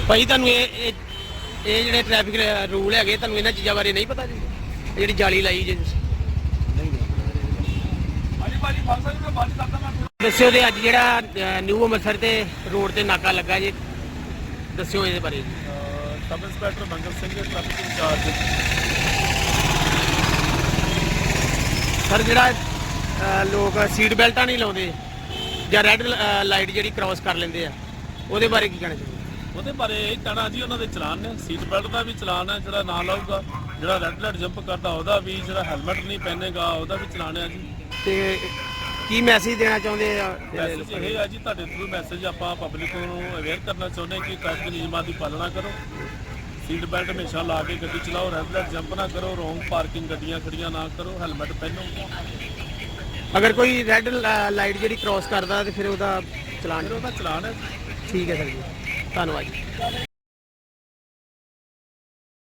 ਭਾਈ ਤੁਹਾਨੂੰ ਇਹ ਜਿਹੜੇ ਟ੍ਰੈਫਿਕ ਰੂਲ ਹੈਗੇ ਤੁਹਾਨੂੰ ਇਹਨਾਂ ਚੀਜ਼ਾਂ ਬਾਰੇ ਨਹੀਂ ਪਤਾ ਜੀ? ਜਿਹੜੀ ਜਾਲੀ ਲਾਈ ਜੇ ਤੁਸੀਂ ਦੱਸਿਓ ਤੇ ਅੱਜ ਜਿਹੜਾ ਨਿਊ ਅੰਮ੍ਰਿਤਸਰ ਤੇ ਰੋਡ ਤੇ ਨਾਕਾ ਲੱਗਾ ਜੀ, ਦੱਸਿਓ ਇਹਦੇ ਬਾਰੇ। Sub inspector Mangal Singh traffic incharge. Sir ਜਿਹੜਾ ਲੋਕ ਸੀਟ ਬੈਲਟਾਂ ਨਹੀਂ ਲਾਉਂਦੇ ਜਾਂ ਰੈੱਡ ਲਾਈਟ ਜਿਹੜੀ ਕ੍ਰਾਸ ਕਰ ਲੈਂਦੇ ਆ, ਉਹਦੇ ਬਾਰੇ ਕੀ ਕਹਿਣਾ ਚਾਹੁੰਦੇ? ਉਹਦੇ ਬਾਰੇ ਇਹ ਕਹਿਣਾ ਜੀ, ਉਹਨਾਂ ਦੇ ਚਲਾਨ ਨੇ, ਸੀਟ ਬੈਲਟ ਦਾ ਵੀ ਚਲਾਨ ਹੈ ਜਿਹੜਾ ਨਾ ਲਾਊਗਾ, ਜਿਹੜਾ ਰੈੱਡ ਲਾਈਟ ਜੰਪ ਕਰਦਾ ਉਹਦਾ ਵੀ, ਜਿਹੜਾ ਹੈਲਮਟ ਨਹੀਂ ਪਹਿਨੇਗਾ ਉਹਦਾ ਵੀ ਚਲਾਨ ਹੈ ਜੀ। ਤੇ ਕੀ ਮੈਸੇਜ ਦੇਣਾ ਚਾਹੁੰਦੇ ਆ? ਮੈਸੇਜ ਇਹ ਹੈ ਜੀ, ਤੁਹਾਡੇ ਥਰੂ ਮੈਸੇਜ ਆਪਾਂ ਪਬਲਿਕ ਨੂੰ ਅਵੇਅਰ ਕਰਨਾ ਚਾਹੁੰਦੇ ਕਿ ਟ੍ਰੈਫਿਕ ਨਿਯਮਾਂ ਦੀ ਪਾਲਣਾ ਕਰੋ, ਸੀਟ ਬੈਲਟ ਹਮੇਸ਼ਾ ਲਾ ਕੇ ਗੱਡੀ ਚਲਾਓ, ਰੈੱਡ ਲਾਈਟ ਜੰਪ ਨਾ ਕਰੋ, ਰੋਂਗ ਪਾਰਕਿੰਗ ਗੱਡੀਆਂ ਖੜੀਆਂ ਨਾ ਕਰੋ, ਹੈਲਮਟ ਪਹਿਨੋ। ਅਗਰ ਕੋਈ ਰੈੱਡ ਲਾਈਟ ਜਿਹੜੀ ਕ੍ਰਾਸ ਕਰਦਾ ਤੇ ਫਿਰ ਉਹਦਾ ਚਲਾਨ? ਉਹਦਾ ਚਲਾਨ ਹੈ। ਠੀਕ ਹੈ ਸਰ ਜੀ, ਧੰਨਵਾਦ ਜੀ।